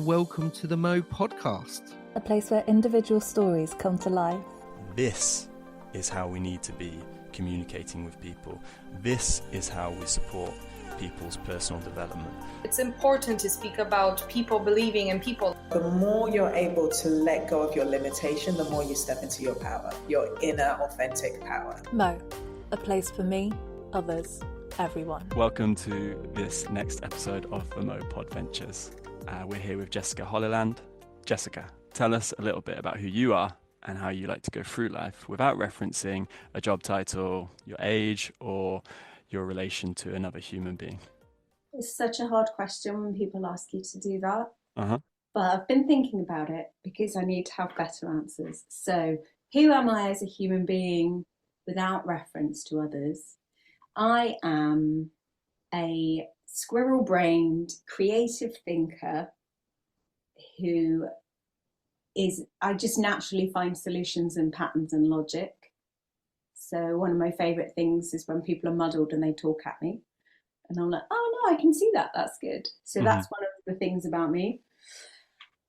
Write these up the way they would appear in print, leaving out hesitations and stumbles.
Welcome to the Mo podcast. A place where individual stories come to life. This is how we need to be communicating with people. This is how we support people's personal development. It's important to speak about people believing in people. The more you're able to let go of your limitation, the more you step into your power, your inner authentic power. Mo, a place for me, others, everyone. Welcome to this next episode of the Mo Podventures. We're here with Jessica Holliland. Jessica, tell us a little bit about who you are and how you like to go through life without referencing a job title, your age, or your relation to another human being. It's such a hard question when people ask you to do that. Uh-huh. But I've been thinking about it because I need to have better answers. So, who am I as a human being without reference to others? I am a squirrel-brained, creative thinker who I just naturally find solutions and patterns and logic. So one of my favourite things is when people are muddled and they talk at me. And I'm like, oh no, I can see that, that's good. So that's one of the things about me.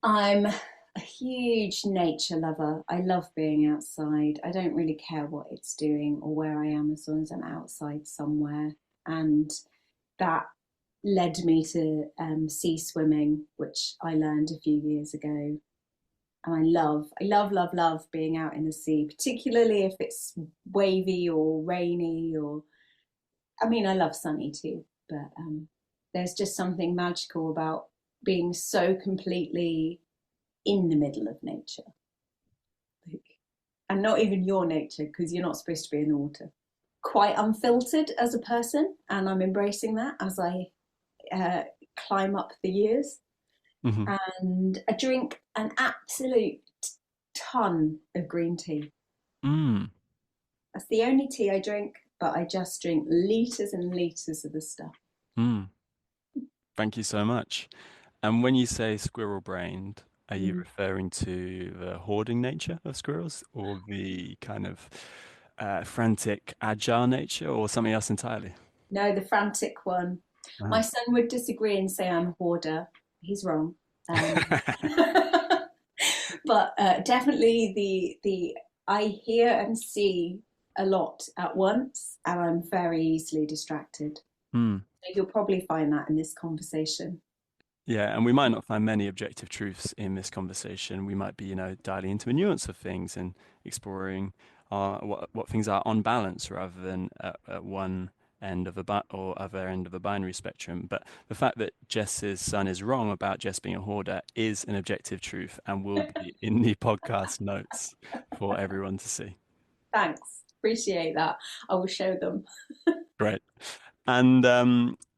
I'm a huge nature lover. I love being outside. I don't really care what it's doing or where I am as long as I'm outside somewhere. And that led me to sea swimming, which I learned a few years ago. And I love being out in the sea, particularly if it's wavy or rainy I love sunny too, but there's just something magical about being so completely in the middle of nature. And not even your nature, because you're not supposed to be in the water. Quite unfiltered as a person, and I'm embracing that as I climb up the years. Mm-hmm. And I drink an absolute ton of green tea. That's the only tea I drink, but I just drink litres and litres of the stuff. Thank you so much. And when you say squirrel-brained, are you referring to the hoarding nature of squirrels or the kind of frantic, agile nature or something else entirely? No, the frantic one. Uh-huh. My son would disagree and say I'm a hoarder. He's wrong. But definitely I hear and see a lot at once, and I'm very easily distracted. So you'll probably find that in this conversation. Yeah, and we might not find many objective truths in this conversation. We might be, dialing into the nuance of things and exploring what things are on balance rather than at one end of other end of a binary spectrum. But the fact that Jess's son is wrong about Jess being a hoarder is an objective truth and will be in the podcast notes for everyone to see. Thanks. Appreciate that. I will show them. Great. And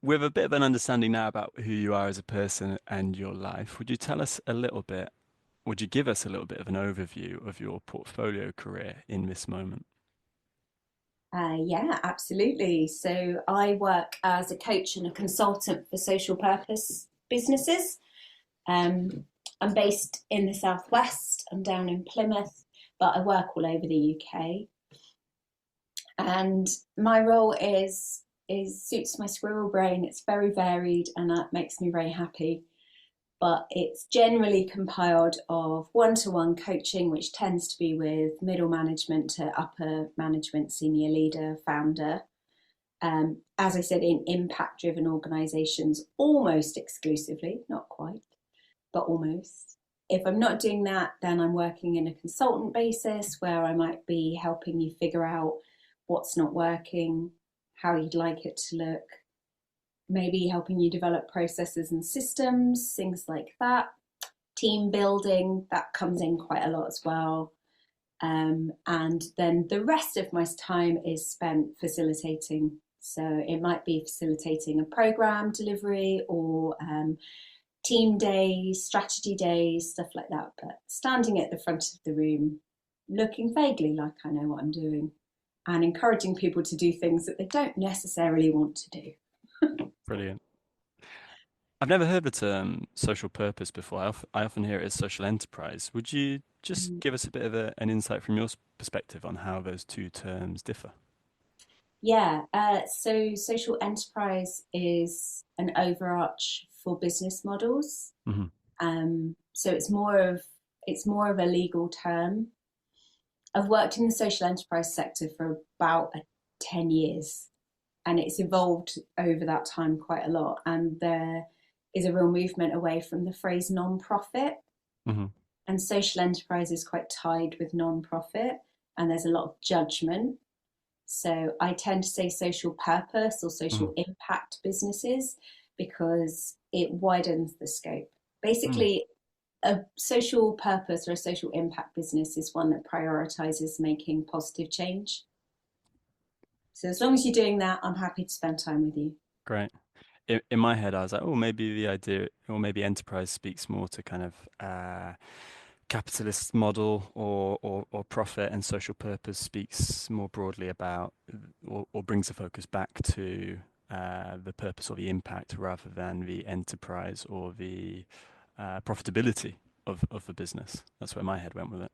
with a bit of an understanding now about who you are as a person and your life, would you give us a little bit of an overview of your portfolio career in this moment? Yeah, absolutely. So I work as a coach and a consultant for social purpose businesses. I'm based in the Southwest. I'm down in Plymouth, but I work all over the UK. And my role suits my squirrel brain. It's very varied and that makes me very happy. But it's generally compiled of one-to-one coaching, which tends to be with middle management to upper management, senior leader, founder. As I said, in impact-driven organisations, almost exclusively, not quite, but almost. If I'm not doing that, then I'm working in a consultant basis where I might be helping you figure out what's not working, how you'd like it to look, maybe helping you develop processes and systems, things like that. Team building, that comes in quite a lot as well. And then the rest of my time is spent facilitating. So it might be facilitating a program delivery or team days, strategy days, stuff like that. But standing at the front of the room, looking vaguely like I know what I'm doing and encouraging people to do things that they don't necessarily want to do. Brilliant. I've never heard the term social purpose before. I often hear it as social enterprise. Would you just give us a bit of an insight from your perspective on how those two terms differ? Yeah, so social enterprise is an overarch for business models. So it's more of a legal term. I've worked in the social enterprise sector for about 10 years, and it's evolved over that time quite a lot. And there is a real movement away from the phrase non-profit. Mm-hmm. And social enterprise is quite tied with non-profit, and there's a lot of judgment. So I tend to say social purpose or social impact businesses because it widens the scope. Basically, a social purpose or a social impact business is one that prioritizes making positive change. So as long as you're doing that, I'm happy to spend time with you. Great. In my head, I was like, oh, maybe the idea, or maybe enterprise speaks more to kind of capitalist model or profit, and social purpose speaks more broadly about or brings the focus back to the purpose or the impact rather than the enterprise or the profitability of the business. That's where my head went with it.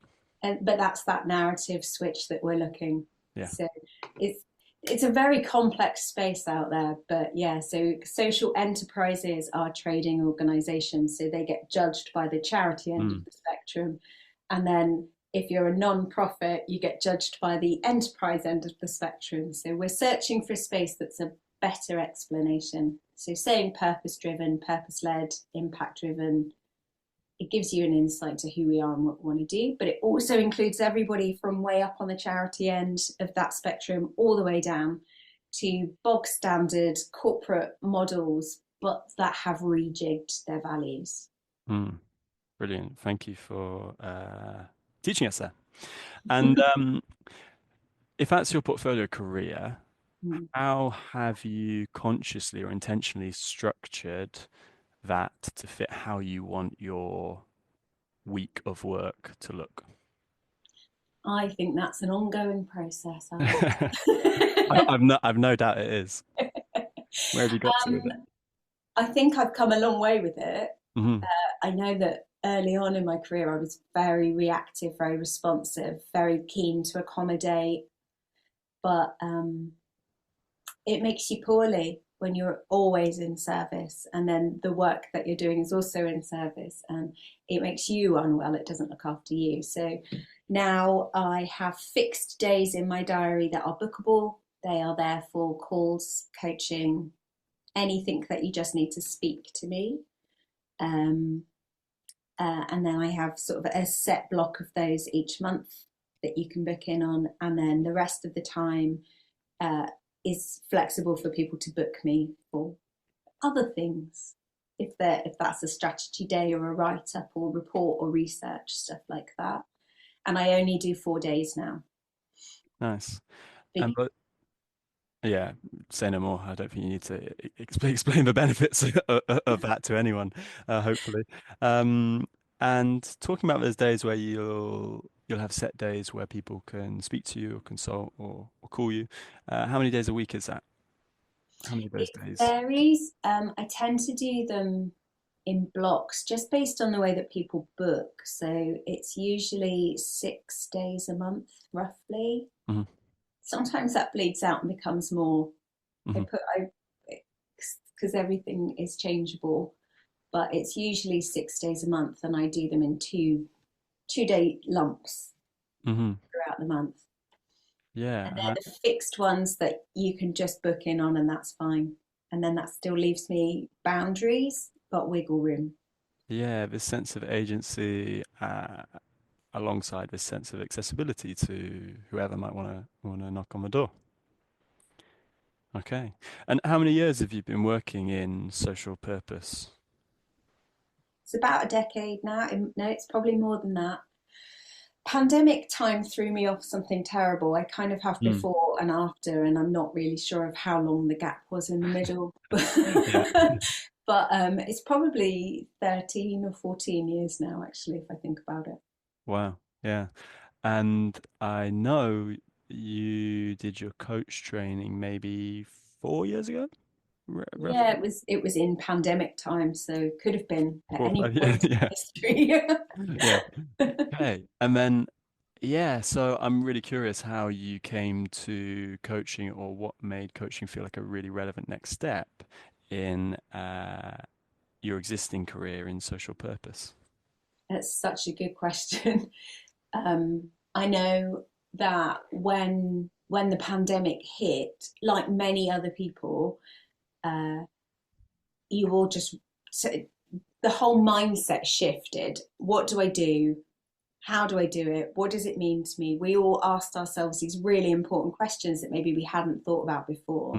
But that's that narrative switch that we're looking. Yeah. So it's a very complex space out there, but yeah, so social enterprises are trading organizations, so they get judged by the charity end of the spectrum. And then if you're a non-profit, you get judged by the enterprise end of the spectrum. So we're searching for a space that's a better explanation. So saying purpose-driven, purpose-led, impact-driven, it gives you an insight to who we are and what we want to do, but it also includes everybody from way up on the charity end of that spectrum all the way down to bog standard corporate models, but that have rejigged their values. Brilliant. Thank you for teaching us there. And if that's your portfolio career, how have you consciously or intentionally structured that to fit how you want your week of work to look? I think that's an ongoing process. I've no doubt it is. Where have you got to with it? I think I've come a long way with it. I know that early on in my career, I was very reactive, very responsive, very keen to accommodate, but it makes you poorly when you're always in service, and then the work that you're doing is also in service, and it makes you unwell. It doesn't look after you. So now I have fixed days in my diary that are bookable. They are there for calls, coaching, anything that you just need to speak to me. And then I have sort of a set block of those each month that you can book in on, and then the rest of the time is flexible for people to book me for other things, if that's a strategy day or a write-up or report or research, stuff like that. And I only do 4 days now. Nice. But yeah, say no more. I don't think you need to explain the benefits of that to anyone, hopefully. And talking about those days where you'll have set days where people can speak to you or consult or call you. How many days a week is that? How many of those days? It varies. I tend to do them in blocks just based on the way that people book. So it's usually 6 days a month, roughly. Sometimes that bleeds out and becomes more. Because everything is changeable, but it's usually 6 days a month, and I do them in 2-day lumps throughout the month. Yeah. And they're the fixed ones that you can just book in on, and that's fine. And then that still leaves me boundaries, but wiggle room. Yeah, this sense of agency alongside this sense of accessibility to whoever might want to knock on the door. Okay. And how many years have you been working in social purpose? It's about a decade now. No, it's probably more than that. Pandemic time threw me off something terrible. I kind of have before and after, and I'm not really sure of how long the gap was in the middle. But it's probably 13 or 14 years now, actually, if I think about it. Wow. Yeah. And I know you did your coach training maybe 4 years ago? Yeah, it was in pandemic time, so could have been at any point in history. Yeah. Okay. And then, yeah, so I'm really curious how you came to coaching, or what made coaching feel like a really relevant next step in your existing career in social purpose? That's such a good question. I know that when the pandemic hit, like many other people, you all just so the whole mindset shifted. What do I do? How do I do it? What does it mean to me? We all asked ourselves these really important questions that maybe we hadn't thought about before.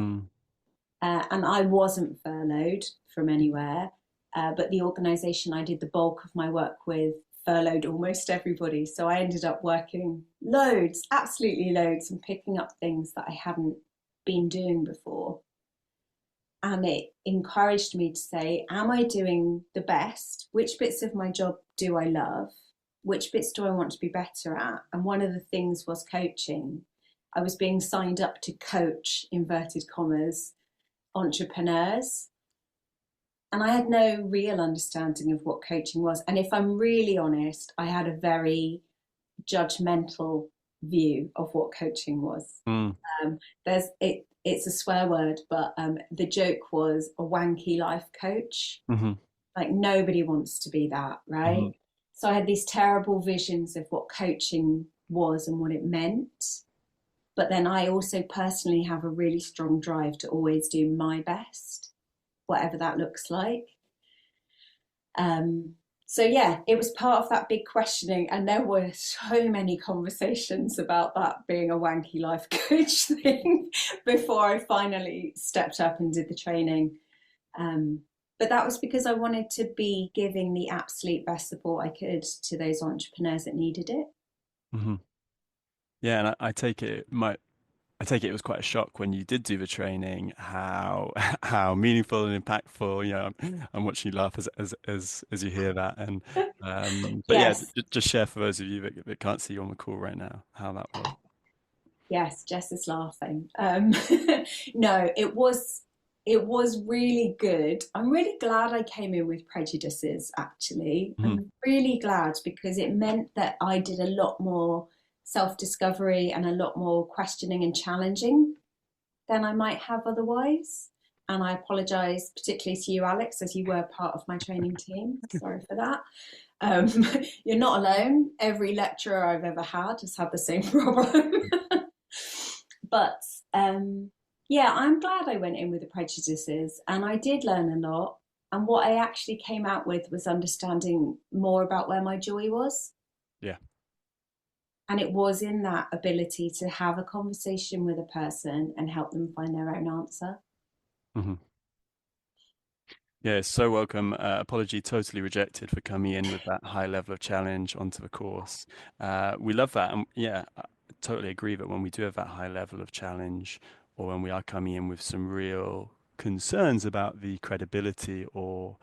And I wasn't furloughed from anywhere, but the organisation I did the bulk of my work with furloughed almost everybody. So I ended up working loads, absolutely loads, and picking up things that I hadn't been doing before. And it encouraged me to say, am I doing the best? Which bits of my job do I love? Which bits do I want to be better at? And one of the things was coaching. I was being signed up to coach, inverted commas, entrepreneurs. And I had no real understanding of what coaching was. And if I'm really honest, I had a very judgmental view of what coaching was. It's a swear word, but the joke was a wanky life coach. Like nobody wants to be that, right? So I had these terrible visions of what coaching was and what it meant. But then I also personally have a really strong drive to always do my best, whatever that looks like. So yeah, it was part of that big questioning, and there were so many conversations about that being a wanky life coach thing before I finally stepped up and did the training. But that was because I wanted to be giving the absolute best support I could to those entrepreneurs that needed it. Yeah, and I take it it was quite a shock when you did do the training, how meaningful and impactful. You know, I'm watching you laugh as you hear that. And but yes. Yeah, just share for those of you that can't see you on the call right now how that was. Yes, Jess is laughing. No, it was really good. I'm really glad I came in with prejudices, actually. I'm really glad, because it meant that I did a lot more self-discovery and a lot more questioning and challenging than I might have otherwise. And I apologise particularly to you, Alex, as you were part of my training team. Sorry for that. You're not alone. Every lecturer I've ever had has had the same problem. But yeah, I'm glad I went in with the prejudices, and I did learn a lot. And what I actually came out with was understanding more about where my joy was. Yeah. And it was in that ability to have a conversation with a person and help them find their own answer. Yeah, so welcome. Apology totally rejected for coming in with that high level of challenge onto the course. We love that. And yeah, I totally agree that when we do have that high level of challenge, or when we are coming in with some real concerns about the credibility or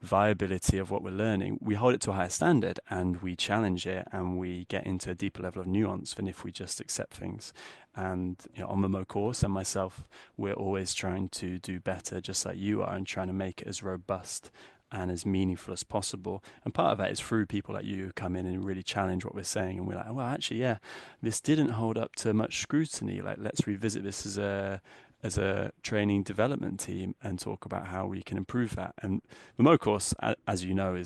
viability of what we're learning, we hold it to a higher standard and we challenge it and we get into a deeper level of nuance than if we just accept things. And on the Mo course and myself, we're always trying to do better, just like you are, and trying to make it as robust and as meaningful as possible. And part of that is through people like you who come in and really challenge what we're saying, and we're like, well, actually, yeah, this didn't hold up to much scrutiny. Like, let's revisit this as a training development team and talk about how we can improve that. And the Mo course, as you know,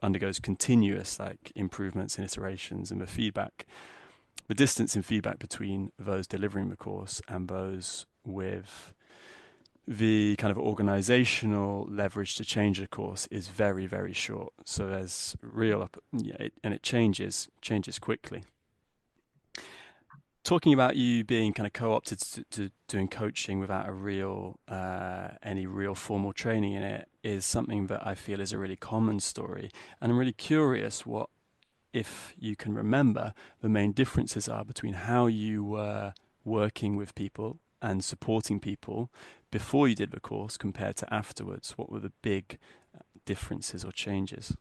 undergoes continuous improvements and iterations, and the distance in feedback between those delivering the course and those with the kind of organizational leverage to change the course is very, very short. So there's and it changes quickly. Talking about you being kind of co-opted to doing coaching without any real formal training in it is something that I feel is a really common story. And I'm really curious what, if you can remember, the main differences are between how you were working with people and supporting people before you did the course compared to afterwards. What were the big differences or changes?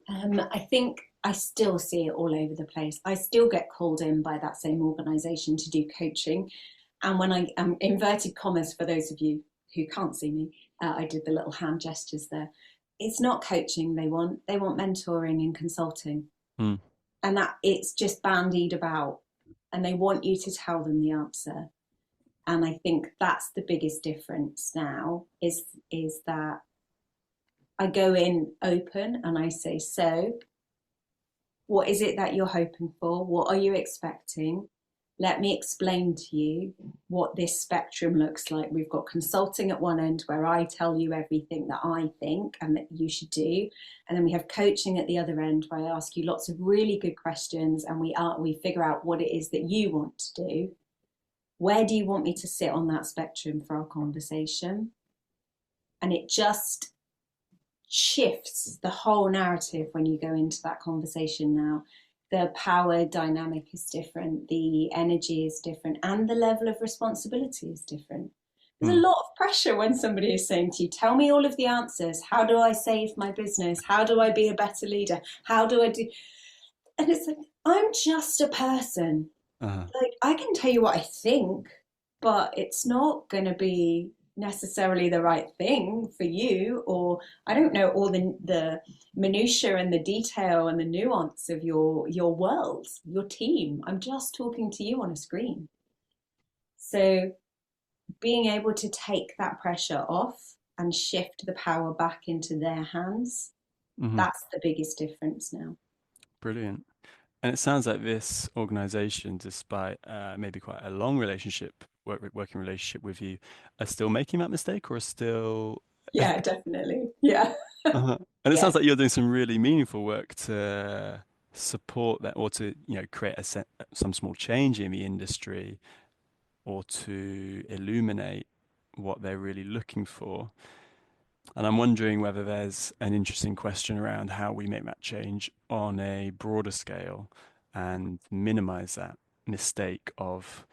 I think I still see it all over the place. I still get called in by that same organisation to do coaching. And when I inverted commas, for those of you who can't see me, I did the little hand gestures there. It's not coaching they want mentoring and consulting. And that it's just bandied about, and they want you to tell them the answer. And I think that's the biggest difference now is that I go in open and I say, so what is it that you're hoping for? What are you expecting? Let me explain to you what this spectrum looks like. We've got consulting at one end where I tell you everything that I think and that you should do. And then we have coaching at the other end where I ask you lots of really good questions and we figure out what it is that you want to do. Where do you want me to sit on that spectrum for our conversation? And it just shifts the whole narrative when you go into that conversation now. The power dynamic is different, the energy is different, and the level of responsibility is different. There's a lot of pressure when somebody is saying to you, tell me all of the answers. How do I save my business? How do I be a better leader? How do I do? And it's like, I'm just a person. Like, I can tell you what I think, but it's not going to be necessarily the right thing for you, or I don't know all the minutiae and the detail and the nuance of your world, your team. I'm just talking to you on a screen. So being able to take that pressure off and shift the power back into their hands, that's the biggest difference now. Brilliant. And it sounds like this organization, despite maybe quite a long working relationship with you, are still making that mistake, or are still... Yeah, definitely. Yeah. And it sounds like you're doing some really meaningful work to support that, or to, create some small change in the industry, or to illuminate what they're really looking for. And I'm wondering whether there's an interesting question around how we make that change on a broader scale and minimize that mistake of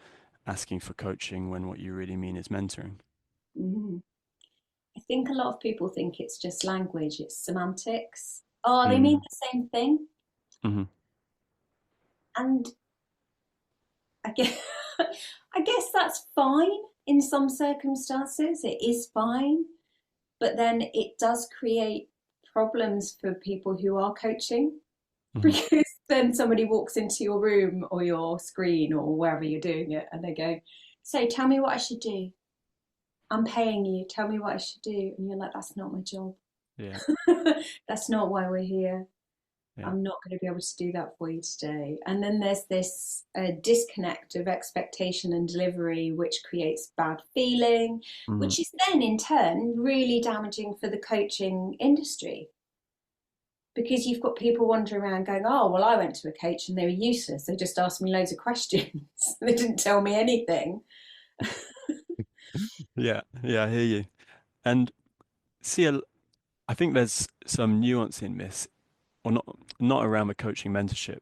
asking for coaching when what you really mean is mentoring. I think a lot of people think it's just language, it's semantics. Oh, they mean the same thing. And I guess that's fine in some circumstances. It is fine. But then it does create problems for people who are coaching, because then somebody walks into your room or your screen or wherever you're doing it and they go, so tell me what I should do. I'm paying you. Tell me what I should do. And you're like, that's not my job. Yeah. That's not why we're here. Yeah. I'm not going to be able to do that for you today. And then there's this disconnect of expectation and delivery, which creates bad feeling, which is then in turn really damaging for the coaching industry. Because you've got people wandering around going, oh, well, I went to a coach and they were useless. They just asked me loads of questions. They didn't tell me anything. Yeah, I hear you. And see, I think there's some nuance in this, or not around the coaching mentorship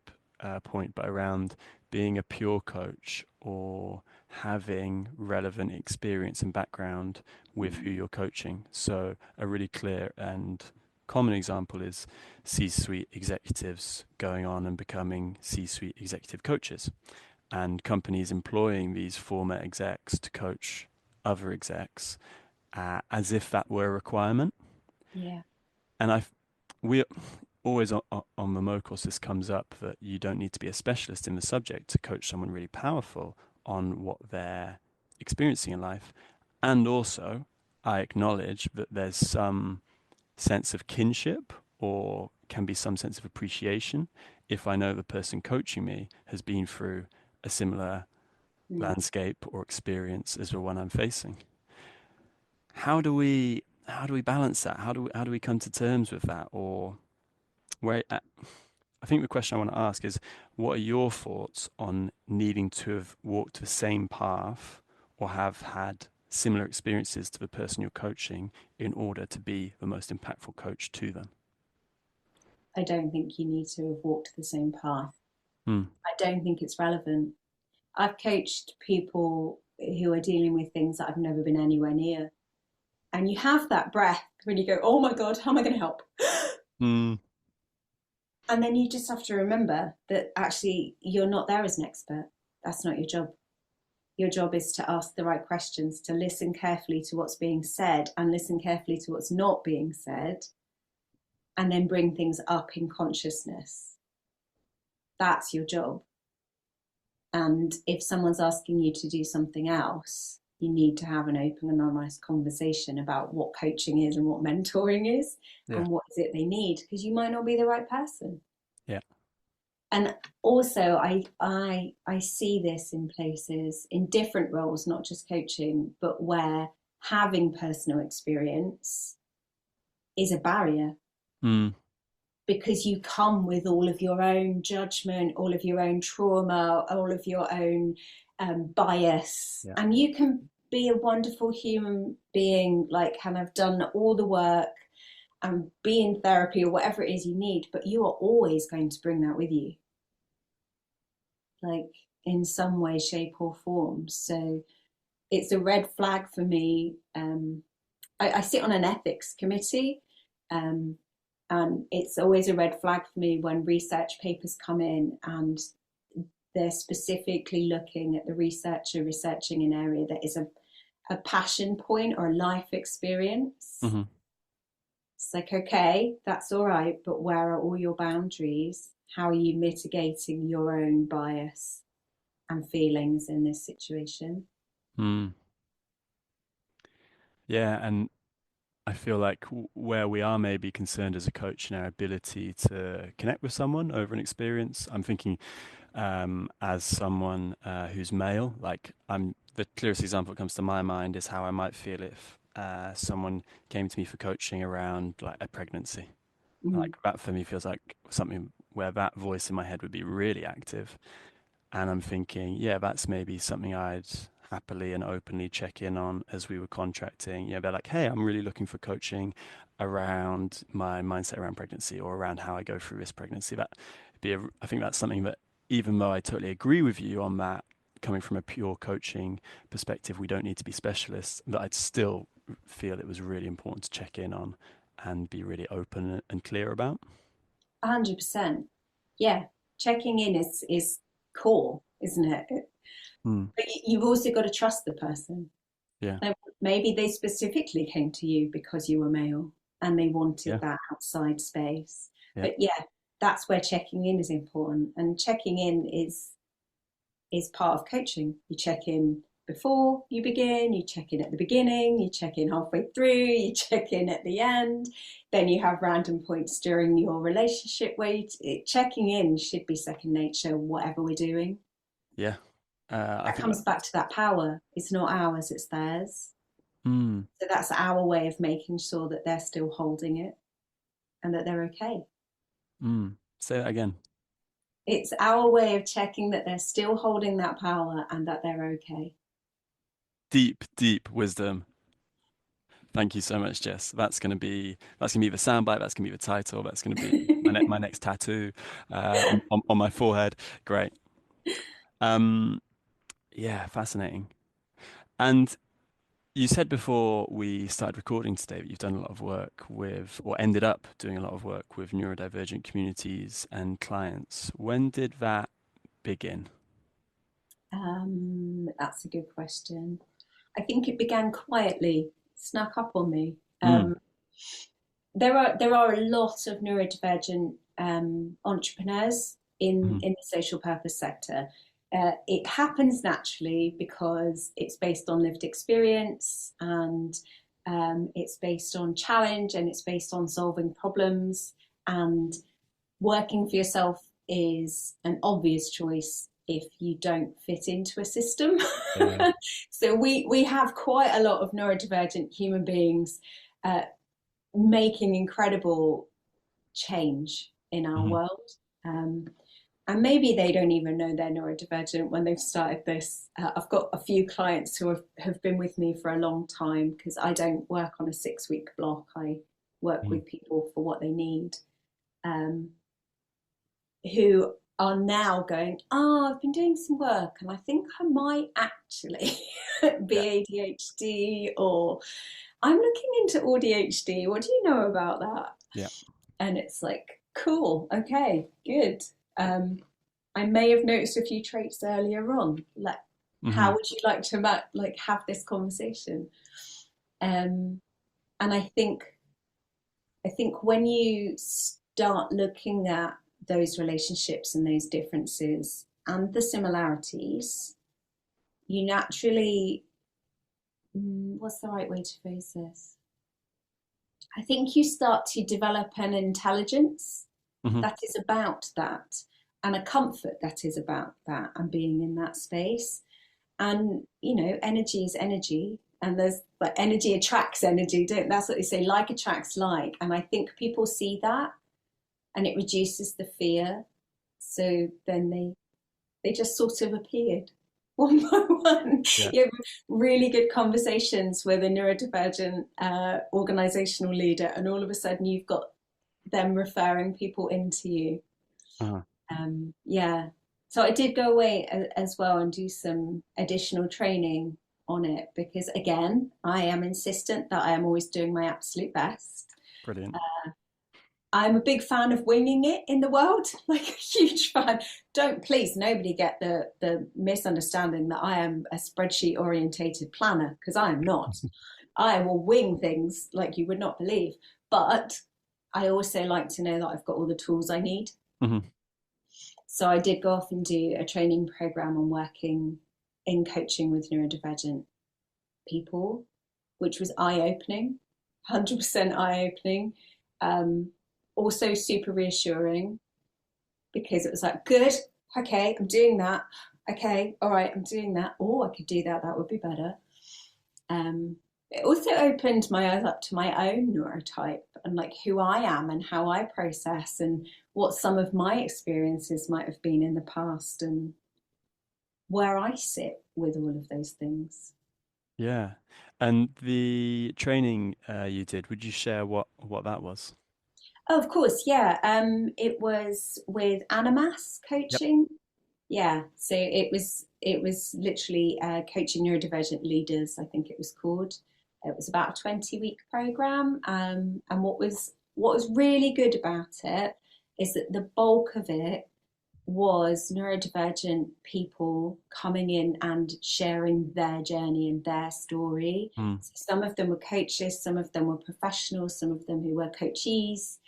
point, but around being a pure coach or having relevant experience and background with who you're coaching. So a really clear and common example is C-suite executives going on and becoming C-suite executive coaches, and companies employing these former execs to coach other execs as if that were a requirement. Yeah. And we always on the Mo course, this comes up, that you don't need to be a specialist in the subject to coach someone really powerful on what they're experiencing in life. And also, I acknowledge that there's some sense of kinship, or can be some sense of appreciation, if I know the person coaching me has been through a similar landscape or experience as the one I'm facing. How do we balance that? How do we come to terms with that? Or I think the question I want to ask is, what are your thoughts on needing to have walked the same path or have had similar experiences to the person you're coaching in order to be the most impactful coach to them? I don't think you need to have walked the same path. I don't think it's relevant. I've coached people who are dealing with things that I've never been anywhere near. And you have that breath when you go, oh my God, how am I going to help? And then you just have to remember that actually you're not there as an expert. That's not your job. Your job is to ask the right questions, to listen carefully to what's being said and listen carefully to what's not being said, and then bring things up in consciousness. That's your job. And if someone's asking you to do something else, you need to have an open and honest conversation about what coaching is and what mentoring is and what is it they need, because you might not be the right person. Yeah. And also I see this in places, in different roles, not just coaching, but where having personal experience is a barrier. Because you come with all of your own judgment, all of your own trauma, all of your own bias, and you can be a wonderful human being, like, and have done all the work and be in therapy or whatever it is you need, but you are always going to bring that with you, like, in some way, shape or form. So it's a red flag for me. I sit on an ethics committee, and it's always a red flag for me when research papers come in and they're specifically looking at the researcher researching an area that is a passion point or a life experience. It's like, okay, that's all right, but where are all your boundaries? How are you mitigating your own bias and feelings in this situation? Yeah, and I feel like where we are maybe concerned as a coach in our ability to connect with someone over an experience, I'm thinking as someone who's male, like, the clearest example that comes to my mind is how I might feel if someone came to me for coaching around, like, a pregnancy. Like, that for me feels like something where that voice in my head would be really active. And I'm thinking, yeah, that's maybe something I'd happily and openly check in on as we were contracting. Yeah, they're like, hey, I'm really looking for coaching around my mindset around pregnancy or around how I go through this pregnancy. I think that's something that, even though I totally agree with you on that, coming from a pure coaching perspective, we don't need to be specialists, that I'd still feel it was really important to check in on and be really open and clear about. 100%. Yeah, checking in is core, isn't it? But you've also got to trust the person. Yeah. Maybe they specifically came to you because you were male and they wanted that outside space. But yeah, that's where checking in is important. And checking in is part of coaching. You check in before you begin, you check in at the beginning, you check in halfway through, you check in at the end. Then you have random points during your relationship where checking in should be second nature, whatever we're doing. Yeah. That comes back to that power. It's not ours, it's theirs. So that's our way of making sure that they're still holding it and that they're okay. Say that again. It's our way of checking that they're still holding that power and that they're okay. Deep wisdom. Thank you so much, Jess. That's gonna be the soundbite. That's gonna be the title. That's gonna be my next tattoo on my forehead. Great. Yeah, fascinating. And you said before we started recording today that you've done a lot of work with, or ended up doing a lot of work with, neurodivergent communities and clients. When did that begin? That's a good question. I think it began quietly, snuck up on me. There are a lot of neurodivergent entrepreneurs in the social purpose sector. It happens naturally because it's based on lived experience and it's based on challenge and it's based on solving problems, and working for yourself is an obvious choice if you don't fit into a system. Yeah. So we have quite a lot of neurodivergent human beings making incredible change in our world. And maybe they don't even know they're neurodivergent when they've started this. I've got a few clients who have been with me for a long time, because I don't work on a 6-week block. I work with people for what they need, who are now going, I've been doing some work and I think I might actually be ADHD, or I'm looking into ADHD. What do you know about that? Yeah. And it's like, cool, okay, good. I may have noticed a few traits earlier on. Like, how would you like to have this conversation? And I think when you start looking at those relationships and those differences and the similarities, you naturally what's the right way to phrase this? I think you start to develop an intelligence that is about that, and a comfort that is about that, and being in that space. And energy is energy, and there's like energy attracts energy. That's what they say, like attracts like. And I think people see that, and it reduces the fear. So then they just sort of appeared one by one. Yeah. You have really good conversations with a neurodivergent organizational leader, and all of a sudden you've got them referring people into you. So I did go away as well and do some additional training on it, because again, I am insistent that I am always doing my absolute best. Brilliant. I'm a big fan of winging it in the world, like a huge fan. Please, nobody get the misunderstanding that I am a spreadsheet orientated planner, because I am not. I will wing things like you would not believe. But I also like to know that I've got all the tools I need. So I did go off and do a training program on working in coaching with neurodivergent people, which was eye-opening, 100% eye-opening. Also super reassuring, because it was like, good, okay, I'm doing that. Okay, all right, I'm doing that. Oh, I could do that. That would be better. It also opened my eyes up to my own neurotype and like who I am and how I process and what some of my experiences might have been in the past and where I sit with all of those things. Yeah. And the training you did, would you share what that was? Oh, of course, yeah. It was with Animas coaching. Yep. Yeah, so it was literally coaching neurodivergent leaders, I think it was called. It was about a 20-week program, and what was really good about it is that the bulk of it was neurodivergent people coming in and sharing their journey and their story. So some of them were coaches, some of them were professionals, some of them who were coachees,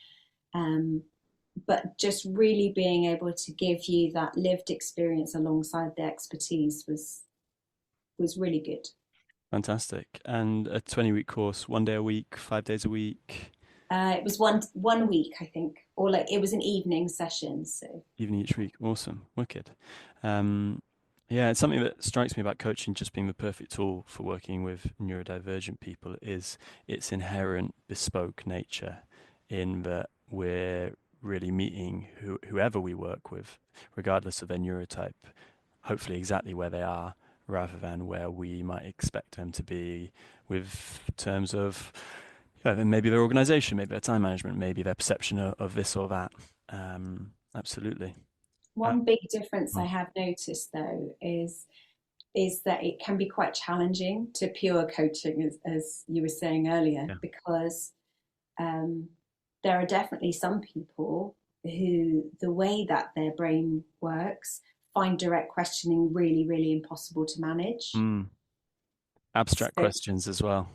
but just really being able to give you that lived experience alongside the expertise was really good. Fantastic. And a 20-week course, 1 day a week, 5 days a week? It was one week, I think, or like it was an evening session. So evening each week. Awesome. Wicked. Yeah, it's something that strikes me about coaching just being the perfect tool for working with neurodivergent people is its inherent bespoke nature, in that we're really meeting whoever we work with, regardless of their neurotype, hopefully exactly where they are, rather than where we might expect them to be with terms of maybe their organization, maybe their time management, maybe their perception of this or that. Absolutely. One big difference I have noticed, though, is that it can be quite challenging to pure coaching, as you were saying earlier, because there are definitely some people who the way that their brain works find direct questioning really, really impossible to manage. Abstract questions as well.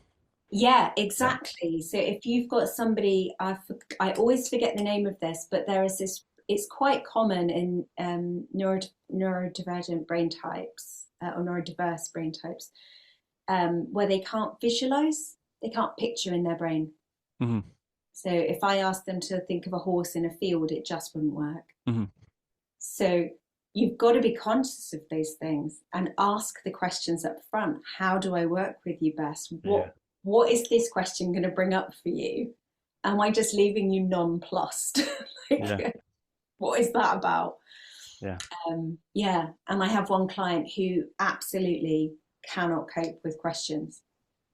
Yeah, exactly. So if you've got somebody, I always forget the name of this, but there is this, it's quite common in neurodivergent brain types or neurodiverse brain types, where they can't visualize, they can't picture in their brain. So if I ask them to think of a horse in a field, it just wouldn't work. So you've got to be conscious of those things and ask the questions up front. How do I work with you best? What is this question going to bring up for you? Am I just leaving you nonplussed? What is that about? And I have one client who absolutely cannot cope with questions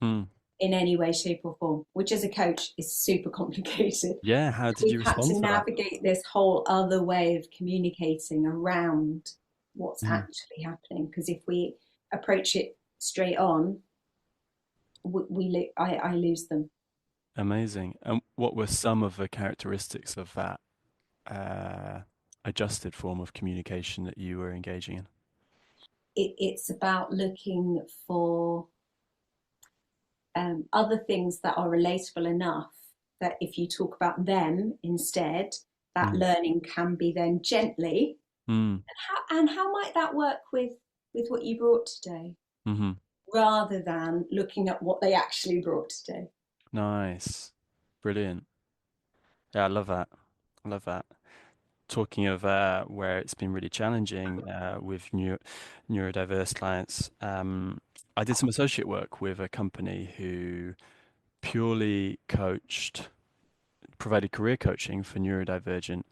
in any way, shape or form, which as a coach is super complicated. Yeah, how did you respond to that? We've had to navigate this whole other way of communicating around what's actually happening, because if we approach it straight on, I lose them. Amazing. And what were some of the characteristics of that adjusted form of communication that you were engaging in? It's about looking for other things that are relatable enough that if you talk about them instead, that learning can be then gently. And how might that work with what you brought today? rather than looking at what they actually brought to do. Nice. Brilliant. Yeah, I love that. I love that. Talking of where it's been really challenging with neurodiverse clients, I did some associate work with a company who purely provided career coaching for neurodivergent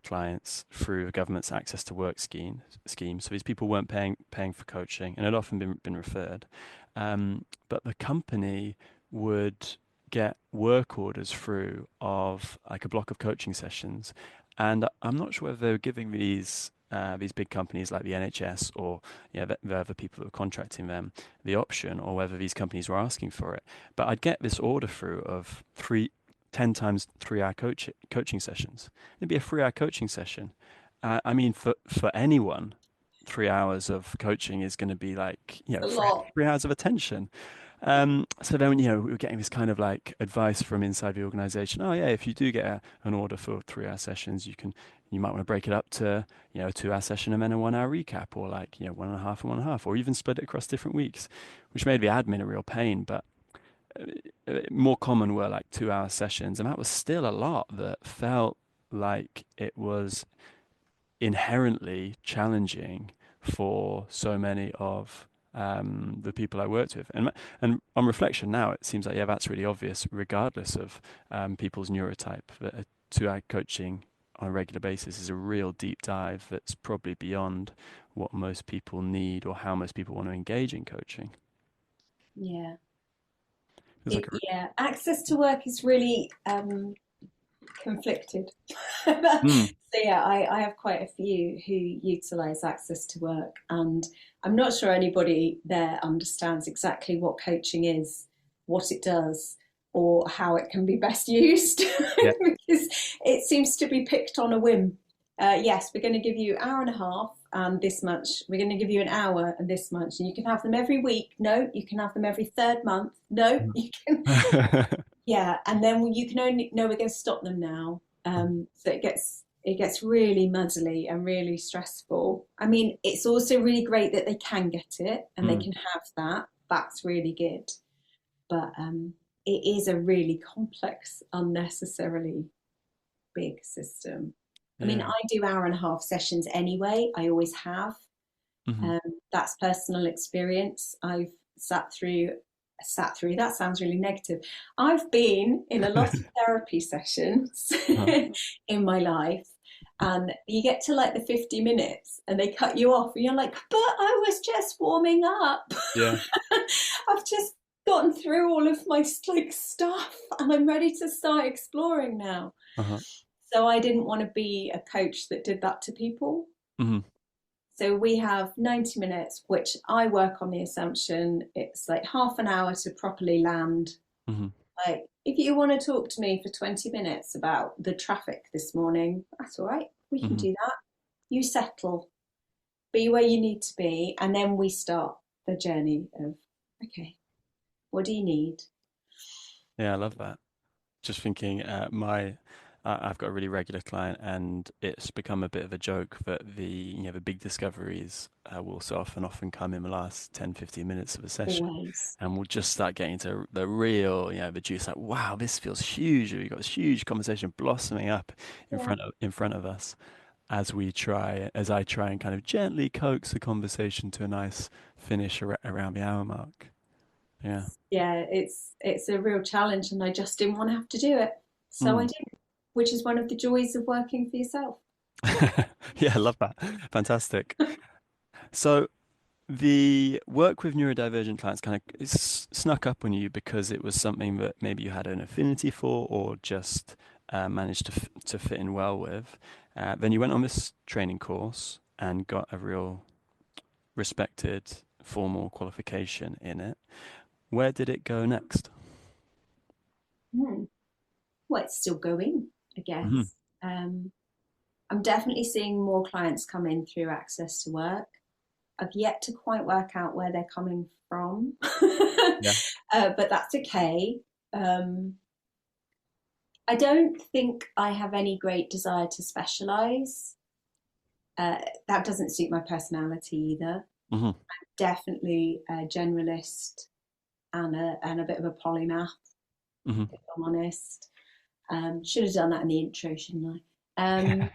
clients through the government's Access to Work scheme. So these people weren't paying for coaching and had often been referred. But the company would get work orders through of like a block of coaching sessions. And I'm not sure whether they were giving these big companies like the NHS or the other people that were contracting them the option, or whether these companies were asking for it. But I'd get this order through of 10 times 3-hour coaching sessions. It'd be a 3-hour coaching session. I mean, for anyone, 3 hours of coaching is going to be like, A lot. 3 hours of attention. So then, we were getting this kind of like advice from inside the organization. Oh yeah, if you do get an order for 3-hour sessions, you might want to break it up to, a 2-hour session and then a 1-hour recap, or like, 1.5 and 1.5, or even split it across different weeks, which made the admin a real pain. But more common were like 2-hour sessions, and that was still a lot that felt like it was inherently challenging for so many of the people I worked with. And on reflection now, it seems like, that's really obvious, regardless of people's neurotype, that a 2-hour coaching on a regular basis is a real deep dive that's probably beyond what most people need or how most people want to engage in coaching. Yeah. It's Access to Work is really conflicted. So I have quite a few who utilise Access to Work, and I'm not sure anybody there understands exactly what coaching is, what it does, or how it can be best used. Yeah. Because it seems to be picked on a whim. Yes, we're going to give you an hour and a half and this much. We're going to give you an hour and this much. And you can have them every week. No, you can have them every third month. No, you can. Yeah, and then you can only, no, we're going to stop them now. So it gets really muddly and really stressful. I mean, it's also really great that they can get it and they can have that. That's really good. But it is a really complex, unnecessarily big system. I mean, I do 1.5-hour sessions anyway. I always have. That's personal experience. I've sat through, that sounds really negative. I've been in a lot of therapy sessions in my life, and you get to like the 50 minutes and they cut you off and you're like, but I was just warming up. Yeah. I've just gotten through all of my like stuff and I'm ready to start exploring now. So I didn't want to be a coach that did that to people. So we have 90 minutes, which I work on the assumption it's like half an hour to properly land. Like, if you want to talk to me for 20 minutes about the traffic this morning, that's all right. We can do that. You settle, be where you need to be, and then we start the journey of, okay, what do you need? Yeah, I love that. Just thinking, I've got a really regular client, and it's become a bit of a joke that the big discoveries will so often come in the last 10-15 minutes of a session. Always. And we'll just start getting to the real, the juice, like, wow, this feels huge. We've got this huge conversation blossoming up in front of us as I try and kind of gently coax the conversation to a nice finish around the hour mark. Yeah. Yeah, it's a real challenge, and I just didn't want to have to do it. So I didn't. Which is one of the joys of working for yourself. Yeah, I love that. Fantastic. So the work with neurodivergent clients kind of snuck up on you because it was something that maybe you had an affinity for, or just managed to fit in well with. Then you went on this training course and got a real respected formal qualification in it. Where did it go next? Well, it's still going, I guess. I'm definitely seeing more clients come in through Access to Work. I've yet to quite work out where they're coming from, but that's okay. I don't think I have any great desire to specialise. That doesn't suit my personality either. Hmm. Definitely a generalist and a bit of a polymath, Hmm. if I'm honest. Should have done that in the intro, shouldn't I?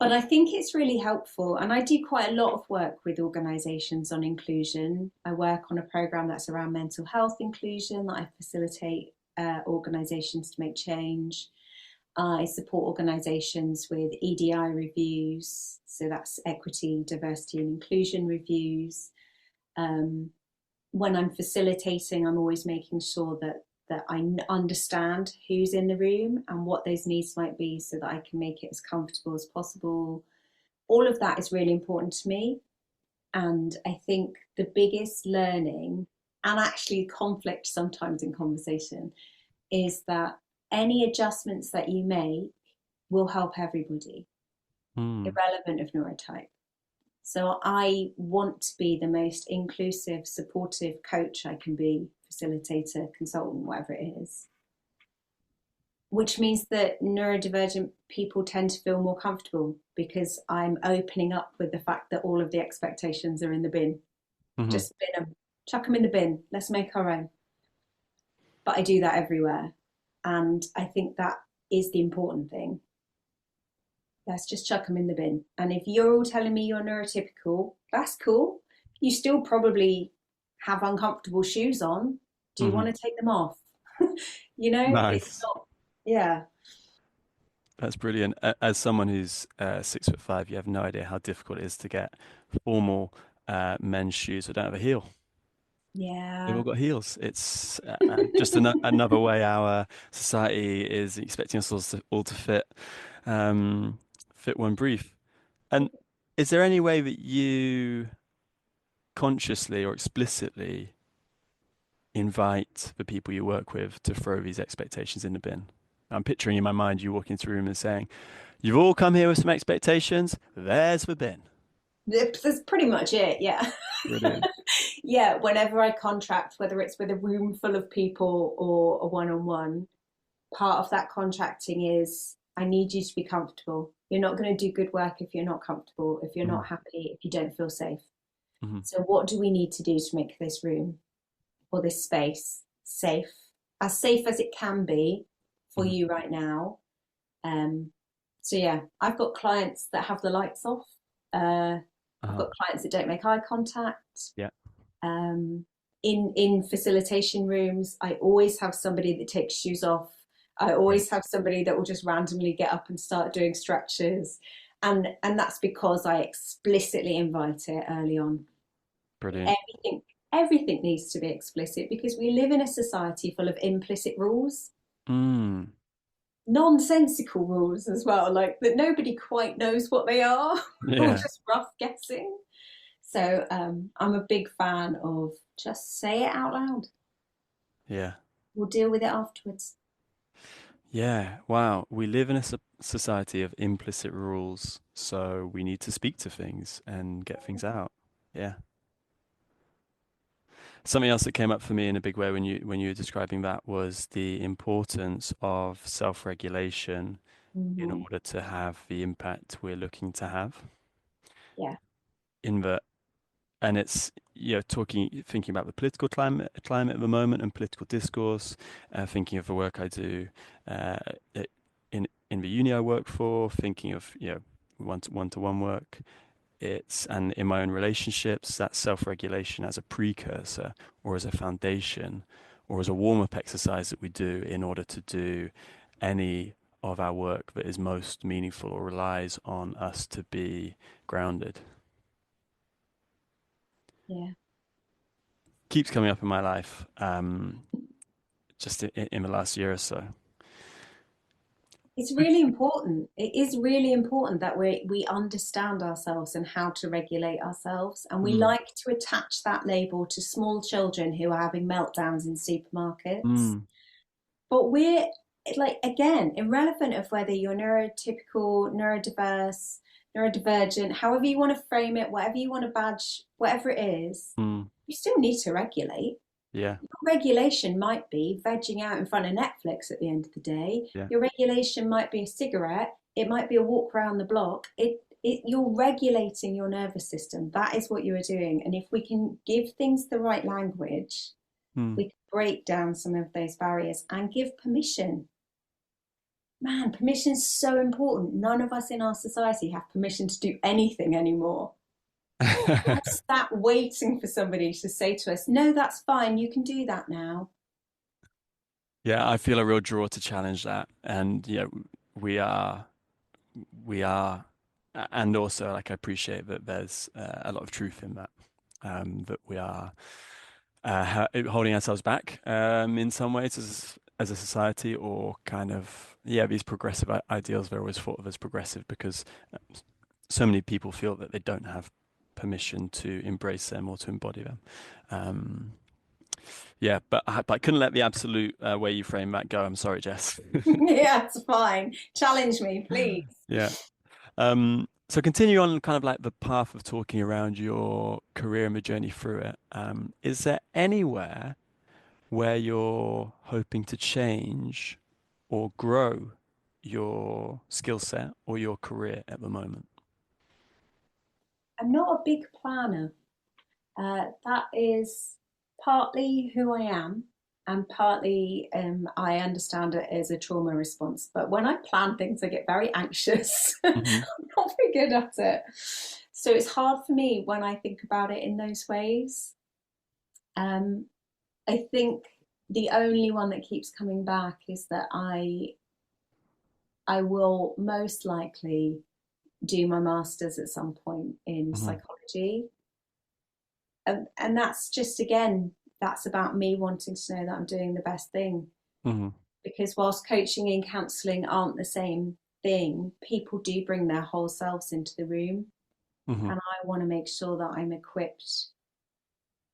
But I think it's really helpful. And I do quite a lot of work with organisations on inclusion. I work on a programme that's around mental health inclusion that I facilitate organisations to make change. I support organisations with EDI reviews, so that's equity, diversity and inclusion reviews. When I'm facilitating, I'm always making sure that I understand who's in the room and what those needs might be so that I can make it as comfortable as possible. All of that is really important to me. And I think the biggest learning, and actually conflict sometimes in conversation, is that any adjustments that you make will help everybody, irrelevant of neurotype. So I want to be the most inclusive, supportive coach I can be, facilitator, consultant, whatever it is. Which means that neurodivergent people tend to feel more comfortable because I'm opening up with the fact that all of the expectations are in the bin. Mm-hmm. Just bin them, chuck them in the bin, let's make our own. But I do that everywhere. And I think that is the important thing. Let's just chuck them in the bin. And if you're all telling me you're neurotypical, that's cool. You still probably have uncomfortable shoes on. Do you want to take them off? You know, nice. It's not, yeah. That's brilliant. As someone who's 6'5", you have no idea how difficult it is to get formal men's shoes that don't have a heel. Yeah. They've all got heels. It's just another way our society is expecting us all to fit one brief. And is there any way that you consciously or explicitly invite the people you work with to throw these expectations in the bin? I'm picturing in my mind you walking into a room and saying, "You've all come here with some expectations. There's the bin." That's pretty much it, yeah. Brilliant. Yeah, whenever I contract, whether it's with a room full of people or a one-on-one, part of that contracting is I need you to be comfortable. You're not going to do good work if you're not comfortable, if you're not happy, if you don't feel safe. Mm-hmm. So what do we need to do to make this room or this space safe as it can be for you right now? So yeah, I've got clients that have the lights off. I've got clients that don't make eye contact. Yeah. In facilitation rooms, I always have somebody that takes shoes off. I always have somebody that will just randomly get up and start doing stretches. And that's because I explicitly invite it early on. Brilliant. Everything needs to be explicit because we live in a society full of implicit rules. Nonsensical rules as well, like that nobody quite knows what they are. Or just rough guessing. So I'm a big fan of just say it out loud. Yeah. We'll deal with it afterwards. Yeah. Wow. We live in a society of implicit rules, so we need to speak to things and get things out. Yeah. Something else that came up for me in a big way when you were describing that was the importance of self-regulation in order to have the impact we're looking to have. Yeah. And it's, thinking about the political climate at the moment and political discourse, thinking of the work I do in the uni I work for, thinking of one-to-one work. And in my own relationships, that self-regulation as a precursor or as a foundation or as a warm-up exercise that we do in order to do any of our work that is most meaningful or relies on us to be grounded. Yeah. Keeps coming up in my life, just in the last year or so. It's really important. It is really important that we understand ourselves and how to regulate ourselves. And we like to attach that label to small children who are having meltdowns in supermarkets. But we're, like, again, irrelevant of whether you're neurotypical, neurodiverse, neurodivergent, however you want to frame it, whatever you want to badge, whatever it is, you still need to regulate. Yeah. Your regulation might be vegging out in front of Netflix at the end of the day. Yeah. Your regulation might be a cigarette. It might be a walk around the block. you're regulating your nervous system. That is what you are doing. And if we can give things the right language, we can break down some of those barriers and give permission. Man, permission is so important. None of us in our society have permission to do anything anymore. We're sat waiting for somebody to say to us, no, that's fine, you can do that now. Yeah, I feel a real draw to challenge that. And yeah, we are, and also like I appreciate that there's a lot of truth in that, that we are holding ourselves back in some ways as a society, or kind of, yeah, these progressive ideals are always thought of as progressive because so many people feel that they don't have permission to embrace them or to embody them. Yeah, but I couldn't let the absolute way you frame that go. I'm sorry, Jess. Yeah, it's fine. Challenge me, please. Yeah. So continue on kind of like the path of talking around your career and the journey through it. Is there anywhere where you're hoping to change or grow your skill set or your career at the moment? I'm not a big planner. That is partly who I am, and partly I understand it as a trauma response. But when I plan things, I get very anxious. I'm not very good at it. So it's hard for me when I think about it in those ways. I think the only one that keeps coming back is that I will most likely do my master's at some point in psychology. And that's just, again, that's about me wanting to know that I'm doing the best thing. Because whilst coaching and counselling aren't the same thing, people do bring their whole selves into the room. And I want to make sure that I'm equipped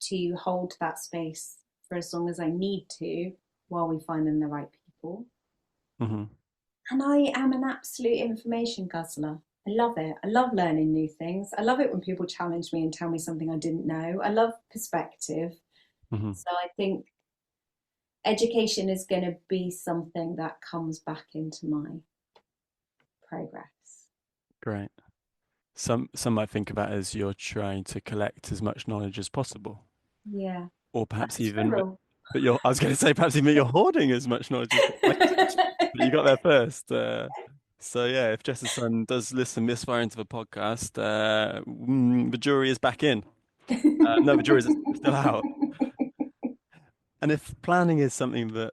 to hold that space for as long as I need to while we find them the right people. And I am an absolute information guzzler. I love it. I love learning new things. I love it when people challenge me and tell me something I didn't know. I love perspective. So I think education is going to be something that comes back into my progress. Great. Some might think about it as you're trying to collect as much knowledge as possible. Yeah. Or perhaps even, but I was going to say perhaps even you're hoarding as much knowledge as but you got there first. So yeah, if Jess's son does listen this far into the podcast, the jury is back in. No, the jury is still out. And if planning is something that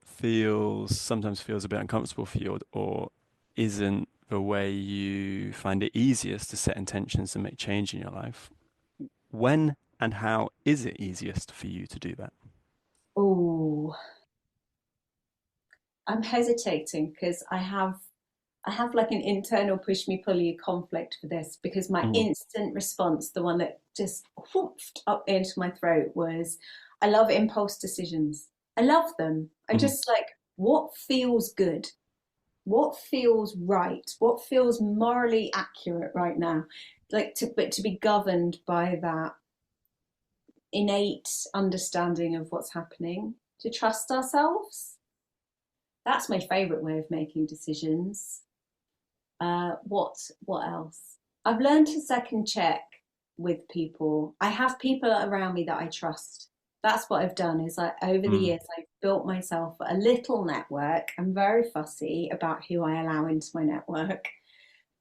sometimes feels a bit uncomfortable for you, or isn't the way you find it easiest to set intentions and make change in your life, when and how is it easiest for you to do that? Oh, I'm hesitating because I have like an internal push me pull you conflict for this, because my instant response, the one that just whooped up into my throat, was I love impulse decisions. I love them. I just like, what feels good? What feels right? What feels morally accurate right now? Like to be governed by that innate understanding of what's happening, to trust ourselves. That's my favorite way of making decisions. What else? I've learned to second check with people. I have people around me that I trust. That's what I've done, is like over the years, I've built myself a little network. I'm very fussy about who I allow into my network.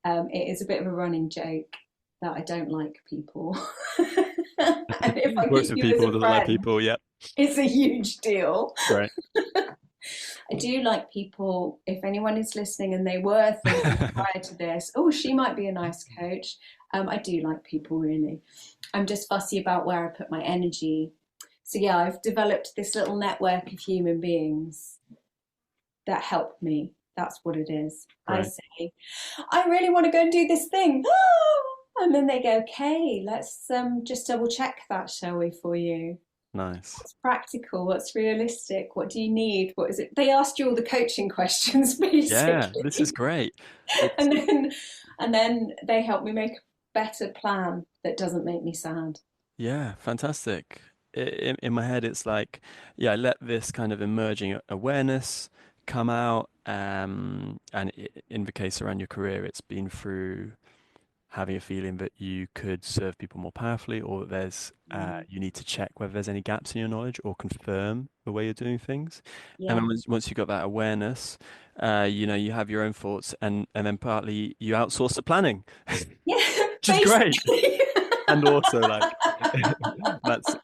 It is a bit of a running joke that I don't like people. And if I works with people, doesn't like people, yeah. It's a huge deal. Right. I do like people. If anyone is listening and they were thinking prior to this, oh, she might be a nice coach. I do like people, really. I'm just fussy about where I put my energy. So yeah, I've developed this little network of human beings that help me. That's what it is. Right. I say, I really want to go and do this thing. And then they go, okay, let's just double check that, shall we, for you? Nice. What's practical? What's realistic? What do you need? What is it? They asked you all the coaching questions, basically. Yeah, this is great. And then they help me make a better plan that doesn't make me sad. Yeah, fantastic. In my head, it's like, yeah, I let this kind of emerging awareness come out. And in the case around your career, it's been through having a feeling that you could serve people more powerfully, or that there's you need to check whether there's any gaps in your knowledge or confirm the way you're doing things. And Yeah. then once you've got that awareness, you have your own thoughts, and then partly you outsource the planning, Yeah. which is great. Basically. And also, like,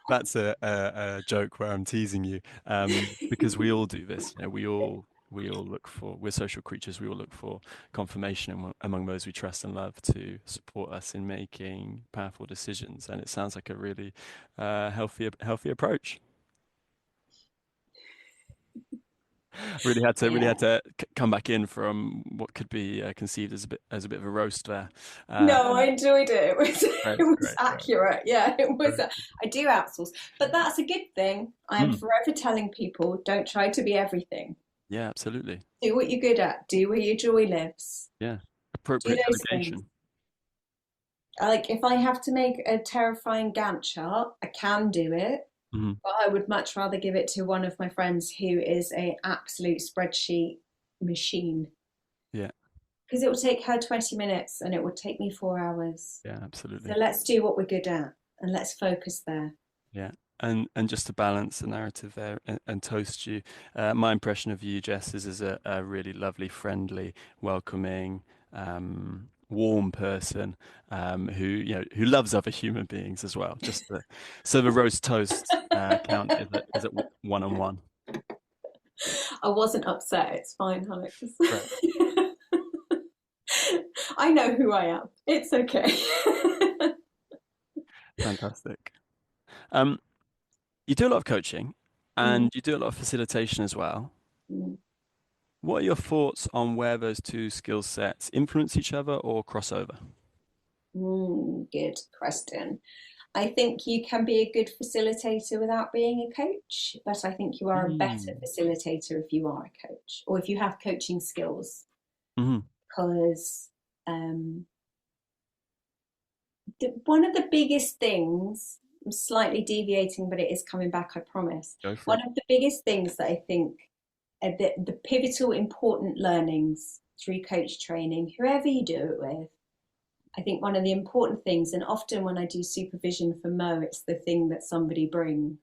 that's a joke where I'm teasing you, because we all do this. We all look for, we're social creatures. We all look for confirmation among those we trust and love to support us in making powerful decisions. And it sounds like a really healthy approach. Really had to come back in from what could be conceived as a bit of a roast there. No, I enjoyed it. It was Great. accurate. Yeah, it was. I do outsource, but that's a good thing. I am forever telling people, don't try to be everything. Yeah, absolutely. Do what you're good at. Do where your joy lives. Yeah, appropriate Do those delegation. things. Like, if I have to make a terrifying Gantt chart, I can do it. Mm-hmm. But I would much rather give it to one of my friends who is an absolute spreadsheet machine. Yeah. Because it will take her 20 minutes and it would take me 4 hours. Yeah, absolutely. So let's do what we're good at and let's focus there. Yeah. And just to balance the narrative there and toast you, my impression of you, Jess, is as a really lovely, friendly, welcoming, warm person, who loves other human beings as well. Just so the roast toast count is at 1-on-1. I wasn't upset. It's fine, Alex. Right. I know who I am. It's okay. Fantastic. You do a lot of coaching and you do a lot of facilitation as well. What are your thoughts on where those two skill sets influence each other or cross over? Good question. I think you can be a good facilitator without being a coach, but I think you are a better facilitator if you are a coach or if you have coaching skills. Because one of the biggest things, I'm slightly deviating, but it is coming back, I promise. One of the biggest things that I think the pivotal important learnings through coach training, whoever you do it with, I think one of the important things, and often when I do supervision for Mo, it's the thing that somebody brings,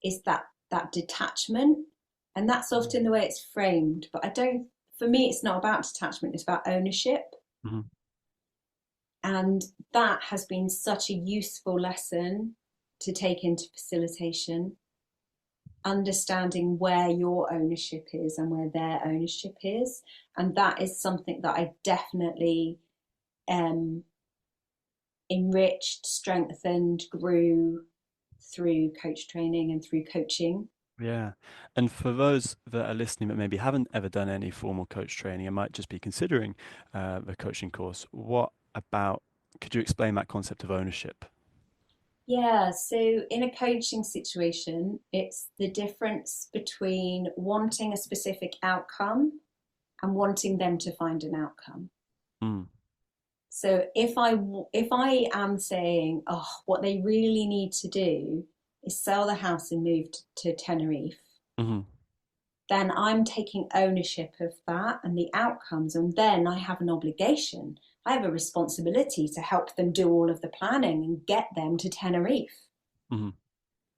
is that detachment. And that's often the way it's framed. But for me, it's not about detachment, it's about ownership. And that has been such a useful lesson to take into facilitation, understanding where your ownership is and where their ownership is. And that is something that I definitely enriched, strengthened, grew through coach training and through coaching. Yeah. And for those that are listening but maybe haven't ever done any formal coach training and might just be considering the coaching course, could you explain that concept of ownership? Yeah, so in a coaching situation, it's the difference between wanting a specific outcome and wanting them to find an outcome. So if I am saying, what they really need to do is sell the house and move to Tenerife, then I'm taking ownership of that and the outcomes, and then I have an obligation. I have a responsibility to help them do all of the planning and get them to Tenerife.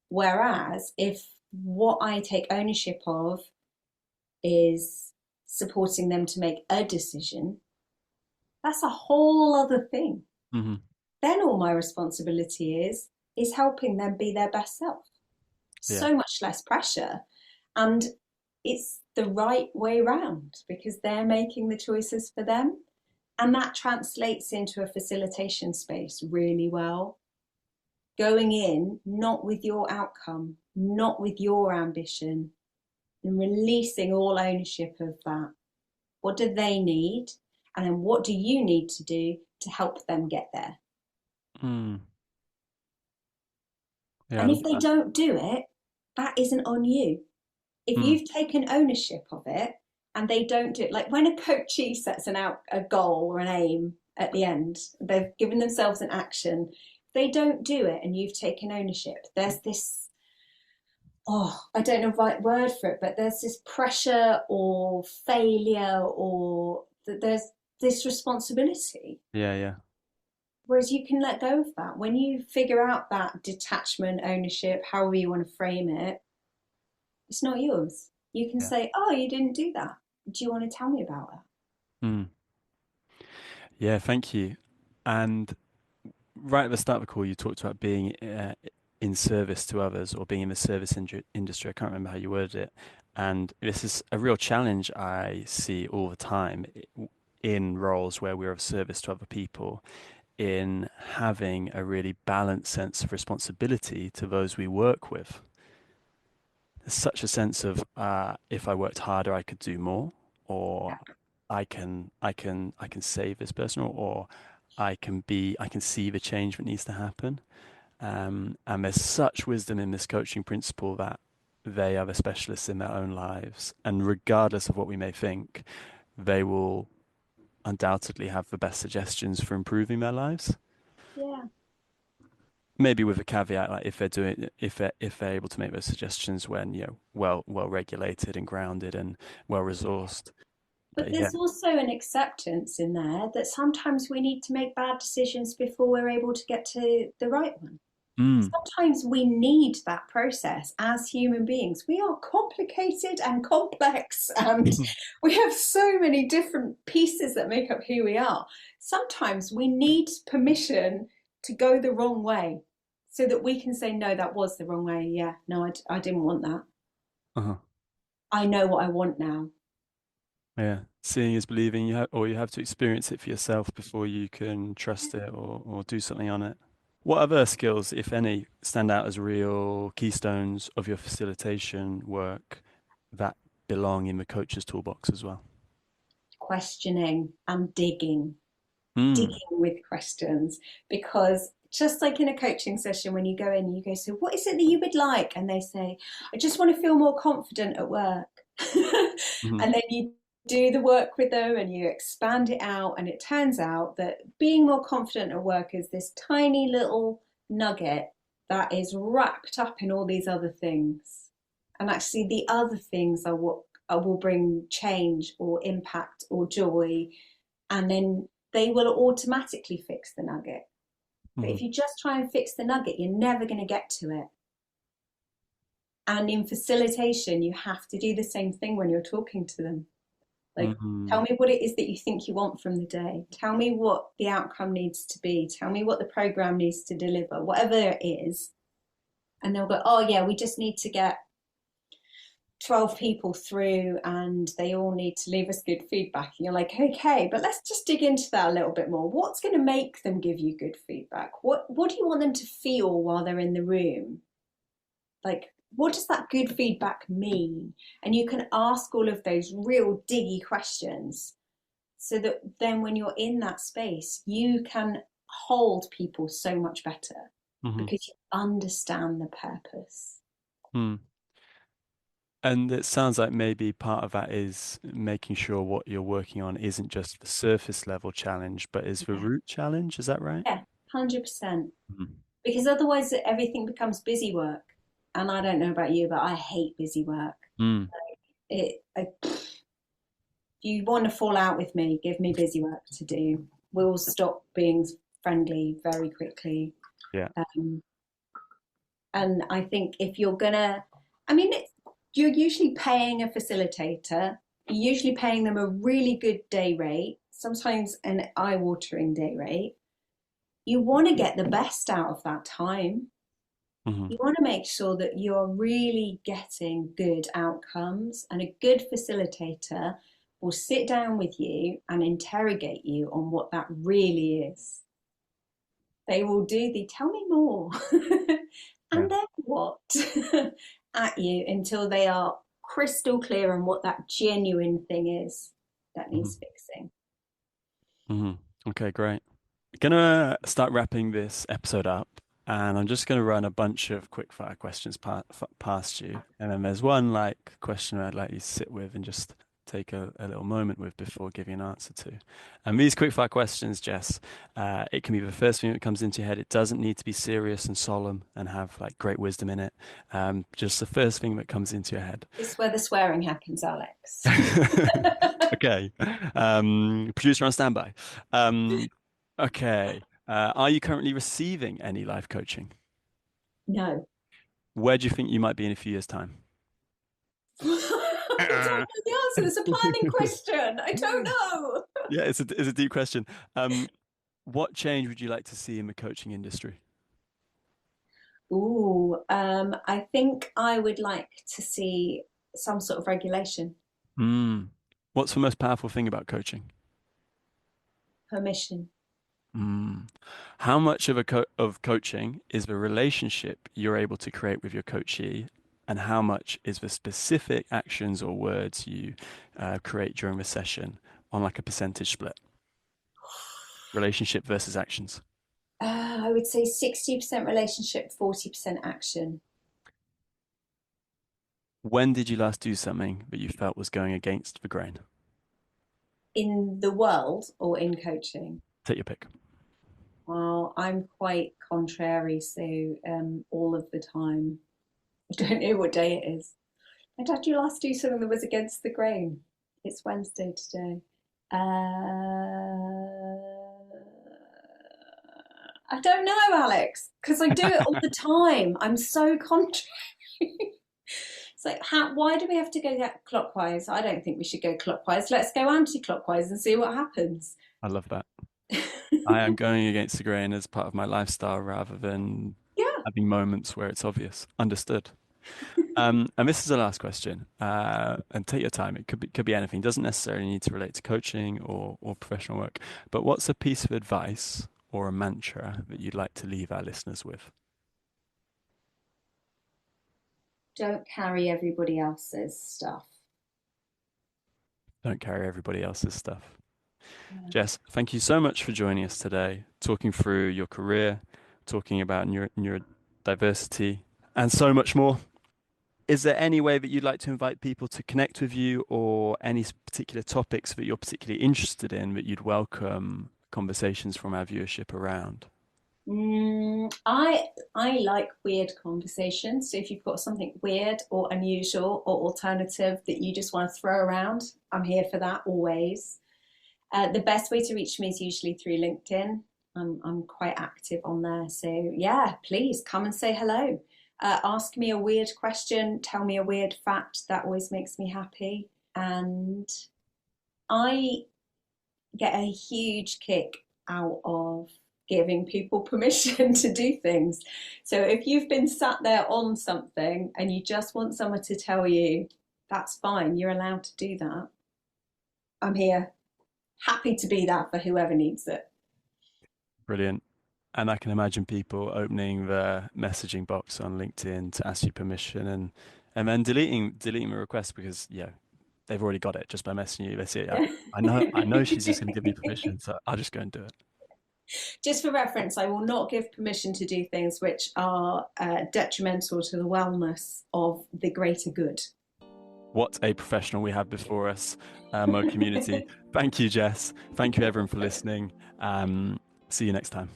Whereas if what I take ownership of is supporting them to make a decision, that's a whole other thing. Then all my responsibility is helping them be their best self. Yeah. So much less pressure. And it's the right way round because they're making the choices for them. And that translates into a facilitation space really well. Going in, not with your outcome, not with your ambition, and releasing all ownership of that. What do they need? And then what do you need to do to help them get there? Yeah, and if they don't do it, that isn't on you. If you've taken ownership of it and they don't do it, like when a coachee sets a goal or an aim at the end, they've given themselves an action, they don't do it and you've taken ownership, there's this, I don't know the right word for it, but there's this pressure or failure or there's this responsibility. Yeah. Whereas you can let go of that. When you figure out that detachment, ownership, however you want to frame it, it's not yours. You can say, oh, you didn't do that. Do you want to tell me about that? Mm. Yeah, thank you. And right at the start of the call, you talked about being in service to others, or being in the service industry. I can't remember how you worded it. And this is a real challenge I see all the time in roles where we're of service to other people, in having a really balanced sense of responsibility to those we work with. There's such a sense of if I worked harder, I could do more, or I can save this person, or I can see the change that needs to happen. And there's such wisdom in this coaching principle that they are the specialists in their own lives, and regardless of what we may think, they will undoubtedly have the best suggestions for improving their lives. Yeah. Maybe with a caveat, like if they're able to make those suggestions when, well regulated and grounded and well resourced. But there's also an acceptance in there that sometimes we need to make bad decisions before we're able to get to the right one. Sometimes we need that process as human beings. We are complicated and complex, and we have so many different pieces that make up who we are. Sometimes we need permission to go the wrong way so that we can say, no, that was the wrong way. Yeah, no, I didn't want that. I know what I want now. Yeah, seeing is believing. You have to experience it for yourself before you can trust it or do something on it. What other skills, if any, stand out as real keystones of your facilitation work that belong in the coach's toolbox as well? Questioning and digging with questions, because just like in a coaching session, when you go in, you go, so what is it that you would like? And they say, I just want to feel more confident at work. And then you do the work with them and you expand it out, and it turns out that being more confident at work is this tiny little nugget that is wrapped up in all these other things, and actually the other things are what will bring change or impact or joy, and then they will automatically fix the nugget. But if you just try and fix the nugget, you're never going to get to it. And in facilitation, you have to do the same thing when you're talking to them. Like, tell me what it is that you think you want from the day. Tell me what the outcome needs to be. Tell me what the program needs to deliver, whatever it is. And they'll go, oh, yeah, we just need to get 12 people through and they all need to leave us good feedback. And you're like, okay, but let's just dig into that a little bit more. What's going to make them give you good feedback? What do you want them to feel while they're in the room? Like, what does that good feedback mean? And you can ask all of those real diggy questions so that then when you're in that space, you can hold people so much better because you understand the purpose. And it sounds like maybe part of that is making sure what you're working on isn't just the surface level challenge, but is the root challenge. Is that right? Yeah, 100%. Because otherwise everything becomes busy work. And I don't know about you, but I hate busy work. If you want to fall out with me, give me busy work to do. We'll stop being friendly very quickly. Yeah. And I think if you're gonna, you're usually paying a facilitator. You're usually paying them a really good day rate, sometimes an eye-watering day rate. You want to get the best out of that time. You want to make sure that you're really getting good outcomes, and a good facilitator will sit down with you and interrogate you on what that really is. They will do the tell me more and then what at you until they are crystal clear on what that genuine thing is that needs fixing. Okay, great. Gonna start wrapping this episode up. And I'm just going to run a bunch of quickfire questions past you. And then there's one question I'd like you to sit with and just take a little moment with before giving an answer to. And these quickfire questions, Jess, it can be the first thing that comes into your head. It doesn't need to be serious and solemn and have great wisdom in it. Just the first thing that comes into your head. This is where the swearing happens, Alex. Okay. Producer on standby. Okay. Are you currently receiving any life coaching? No. Where do you think you might be in a few years' time? I don't know the answer. It's a planning question. I don't know. Yeah, it's a deep question. What change would you like to see in the coaching industry? I think I would like to see some sort of regulation. What's the most powerful thing about coaching? Permission. How much of coaching is the relationship you're able to create with your coachee, and how much is the specific actions or words you create during the session on like a percentage split? Relationship versus actions. I would say 60% relationship, 40% action. When did you last do something that you felt was going against the grain? In the world or in coaching? Take your pick. Well, I'm quite contrary, so all of the time. I don't know what day it is. When did you last do something that was against the grain? It's Wednesday today. I don't know, Alex, because I do it all the time. I'm so contrary. It's like, why do we have to go clockwise? I don't think we should go clockwise. Let's go anti-clockwise and see what happens. I love that. I am going against the grain as part of my lifestyle rather than having moments where it's obvious. Understood. And this is the last question. And take your time. It could be anything. It doesn't necessarily need to relate to coaching or professional work. But what's a piece of advice or a mantra that you'd like to leave our listeners with? Don't carry everybody else's stuff. Don't carry everybody else's stuff. Yeah. Jess, thank you so much for joining us today, talking through your career, talking about neurodiversity, and so much more. Is there any way that you'd like to invite people to connect with you, or any particular topics that you're particularly interested in that you'd welcome conversations from our viewership around? I like weird conversations. So if you've got something weird or unusual or alternative that you just want to throw around, I'm here for that always. The best way to reach me is usually through LinkedIn. I'm quite active on there. So yeah, please come and say hello. Ask me a weird question, tell me a weird fact. That always makes me happy. And I get a huge kick out of giving people permission to do things. So if you've been sat there on something and you just want someone to tell you, that's fine, you're allowed to do that. I'm here, happy to be that for whoever needs it. Brilliant. And I can imagine people opening the messaging box on LinkedIn to ask you permission and then deleting the request because they've already got it just by messaging you. They say, I know she's just going to give me permission, so I'll just go and do it. Just for reference, I will not give permission to do things which are detrimental to the wellness of the greater good. What a professional we have before us, Mo community. Thank you, Jess. Thank you, everyone, for listening. See you next time.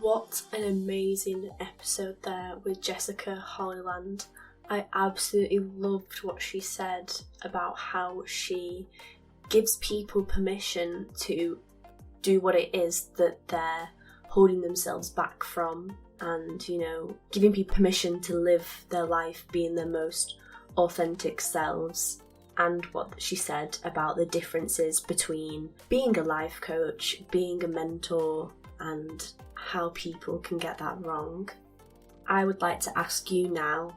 What an amazing episode there with Jessica Holliland. I absolutely loved what she said about how she gives people permission to do what it is that they're holding themselves back from, and giving people permission to live their life being their most authentic selves. And what she said about the differences between being a life coach, being a mentor, and how people can get that wrong. I would like to ask you now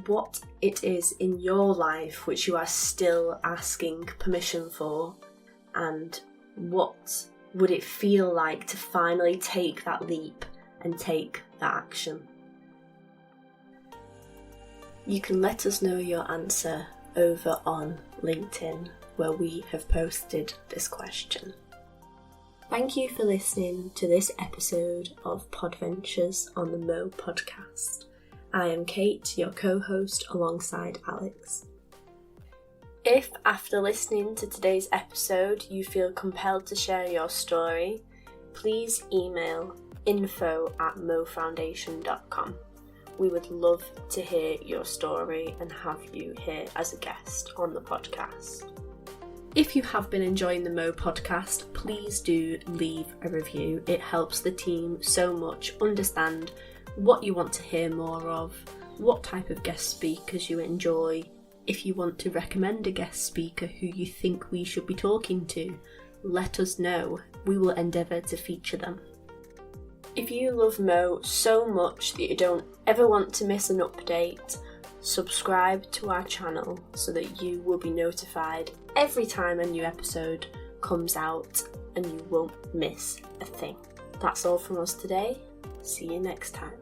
what it is in your life which you are still asking permission for, and what would it feel like to finally take that leap and take that action? You can let us know your answer over on LinkedIn, where we have posted this question. Thank you for listening to this episode of Podventures on the Mo podcast. I am Kate, your co-host alongside Alex. If after listening to today's episode you feel compelled to share your story, please email info@mofoundation.com. We would love to hear your story and have you here as a guest on the podcast. If you have been enjoying the Mo podcast, please do leave a review. It helps the team so much understand what you want to hear more of, what type of guest speakers you enjoy. If you want to recommend a guest speaker who you think we should be talking to, let us know. We will endeavour to feature them. If you love Mo so much that you don't ever want to miss an update, subscribe to our channel so that you will be notified every time a new episode comes out and you won't miss a thing. That's all from us today. See you next time.